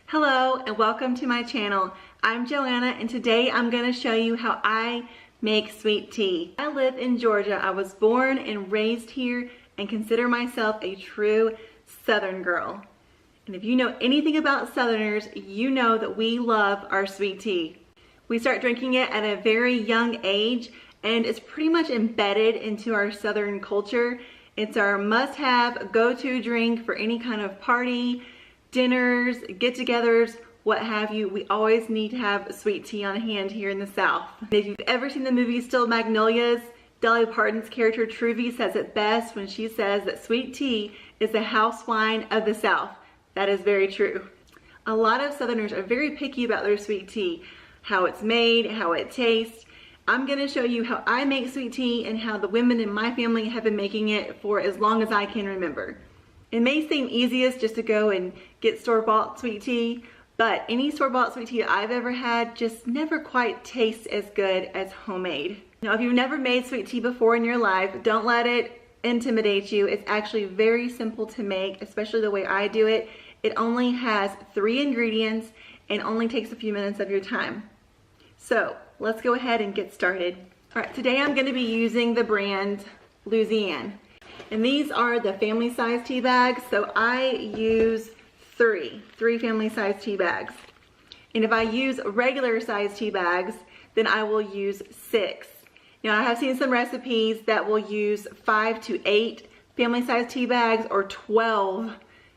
Hello and welcome to my channel. I'm Joanna and today I'm going to show you how I make sweet tea. I live in Georgia. I was born and raised here and consider myself a true Southern girl. And if you know anything about Southerners, you know that we love our sweet tea. We start drinking it at a very young age and it's pretty much embedded into our Southern culture. It's our must-have, go-to drink for any kind of party, dinners, get-togethers, what have you. We always need to have sweet tea on hand here in the South. If you've ever seen the movie Still Magnolias, Dolly Parton's character Truvy says it best when she says that sweet tea is the house wine of the South. That is very true. A lot of Southerners are very picky about their sweet tea, how it's made, how it tastes. I'm going to show you how I make sweet tea and how the women in my family have been making it for as long as I can remember. It may seem easiest just to go and get store-bought sweet tea, but any store-bought sweet tea I've ever had just never quite tastes as good as homemade. Now, if you've never made sweet tea before in your life, don't let it intimidate you. It's actually very simple to make, especially the way I do it. It only has 3 ingredients and only takes a few minutes of your time. So let's go ahead and get started. All right, today I'm going to be using the brand Louisiane. And these are the family size tea bags. So I use three family size tea bags. And if I use regular size tea bags, then I will use 6. Now I have seen some recipes that will use 5 to 8 family size tea bags or 12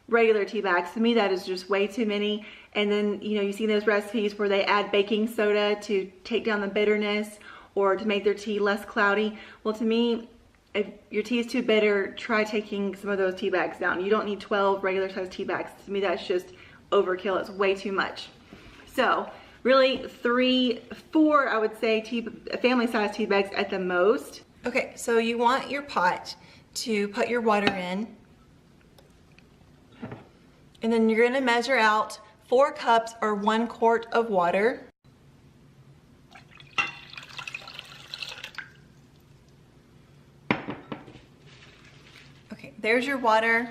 regular tea bags. To me, that is just way too many. And then, you see those recipes where they add baking soda to take down the bitterness or to make their tea less cloudy. Well, to me, if your tea is too bitter, try taking some of those tea bags down. You don't need 12 regular size tea bags. To me, that's just overkill. It's way too much. So really 3, 4, I would say family size tea bags at the most. Okay, so you want your pot to put your water in. And then you're gonna measure out 4 cups or 1 quart of water. Okay, there's your water.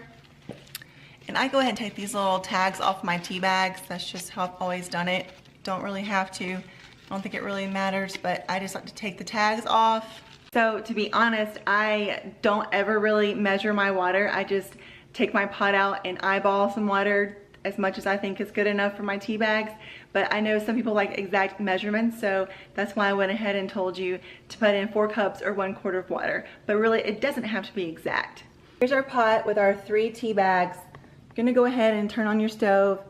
And I go ahead and take these little tags off my tea bags. That's just how I've always done it. Don't really have to. I don't think it really matters, but I just like to take the tags off. So to be honest, I don't ever really measure my water. I just take my pot out and eyeball some water as much as I think is good enough for my tea bags. But I know some people like exact measurements, so that's why I went ahead and told you to put in 4 cups or 1 quart of water. But really, it doesn't have to be exact. Here's our pot with our 3 tea bags. I'm gonna go ahead and turn on your stove.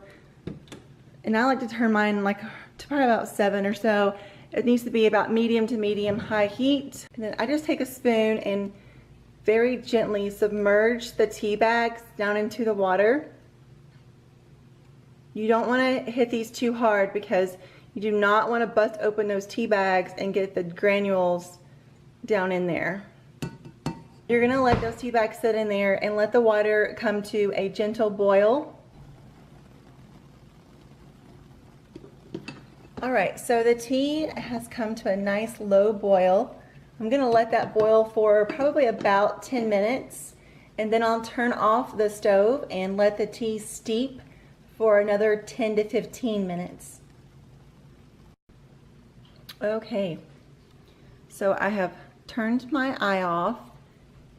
And I like to turn mine like to probably about 7 or so. It needs to be about medium to medium high heat. And then I just take a spoon and very gently submerge the tea bags down into the water. You don't want to hit these too hard because you do not want to bust open those tea bags and get the granules down in there. You're going to let those tea bags sit in there and let the water come to a gentle boil. Alright, so the tea has come to a nice low boil. I'm going to let that boil for probably about 10 minutes and then I'll turn off the stove and let the tea steep for another 10 to 15 minutes. Okay, so I have turned my eye off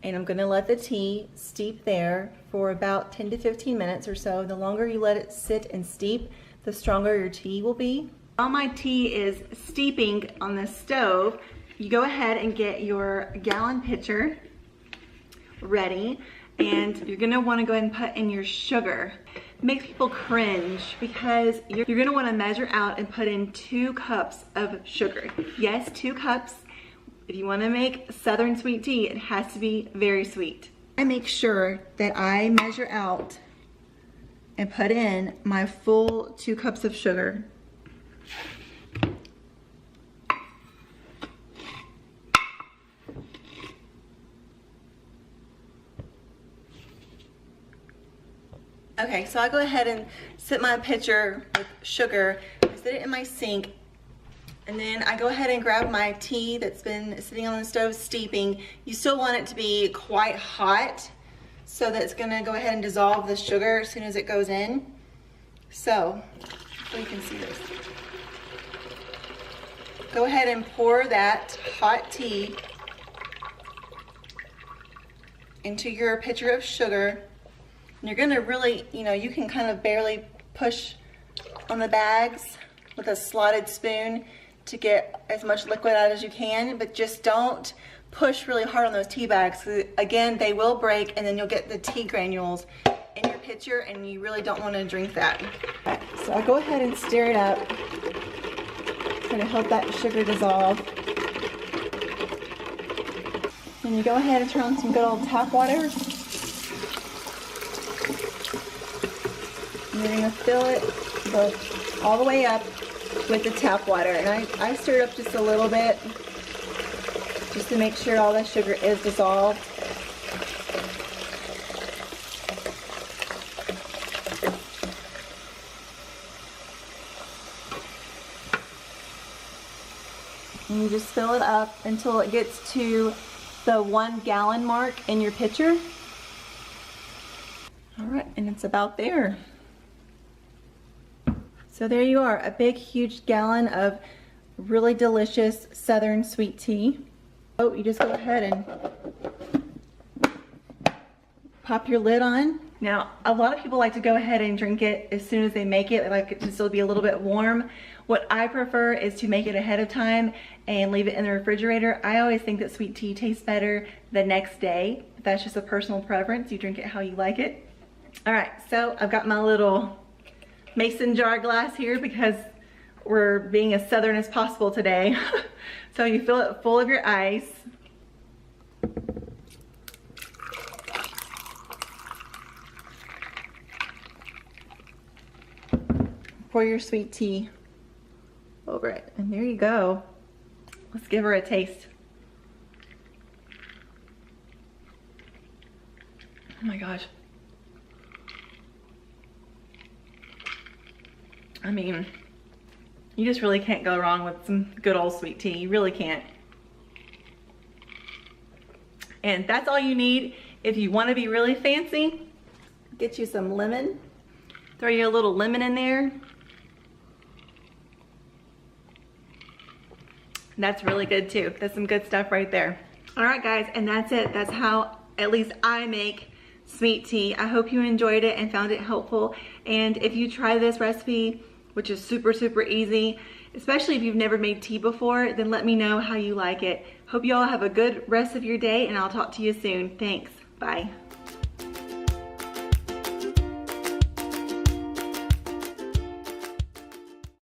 and I'm going to let the tea steep there for about 10 to 15 minutes or so. The longer you let it sit and steep, the stronger your tea will be. While my tea is steeping on the stove, you go ahead and get your gallon pitcher ready and you're going to want to go ahead and put in your sugar. It makes people cringe because you're going to want to measure out and put in 2 cups of sugar. Yes, 2 cups. If you want to make Southern sweet tea, it has to be very sweet. I make sure that I measure out and put in my full 2 cups of sugar. Okay, so I go ahead and sit my pitcher with sugar, I sit it in my sink, and then I go ahead and grab my tea that's been sitting on the stove steeping. You still want it to be quite hot so that it's gonna go ahead and dissolve the sugar as soon as it goes in. So you can see this. Go ahead and pour that hot tea into your pitcher of sugar. And you're gonna really, you can kind of barely push on the bags with a slotted spoon to get as much liquid out as you can, but just don't push really hard on those tea bags. Again, they will break and then you'll get the tea granules in your pitcher and you really don't want to drink that. Right, so I'll go ahead and stir it up, try to help that sugar dissolve. And you go ahead and turn on some good old tap water. And you're going to fill it all the way up with the tap water. And I stir it up just a little bit, just to make sure all the sugar is dissolved. And you just fill it up until it gets to the 1 gallon mark in your pitcher. All right, and it's about there. So there you are, a big, huge gallon of really delicious Southern sweet tea. Oh, you just go ahead and pop your lid on. Now, a lot of people like to go ahead and drink it as soon as they make it. They like it to still be a little bit warm. What I prefer is to make it ahead of time and leave it in the refrigerator. I always think that sweet tea tastes better the next day. That's just a personal preference. You drink it how you like it. All right, so I've got my little mason jar glass here because we're being as Southern as possible today. So you fill it full of your ice. Pour your sweet tea over it, and there you go. Let's give her a taste. Oh my gosh. I mean, you just really can't go wrong with some good old sweet tea. You really can't. And that's all you need. If you want to be really fancy, get you some lemon. Throw you a little lemon in there. That's really good too. That's some good stuff right there. All right guys, and that's it. That's how at least I make sweet tea. I hope you enjoyed it and found it helpful. And if you try this recipe, which is super, super easy, especially if you've never made tea before, then let me know how you like it. Hope you all have a good rest of your day, and I'll talk to you soon. Thanks. Bye.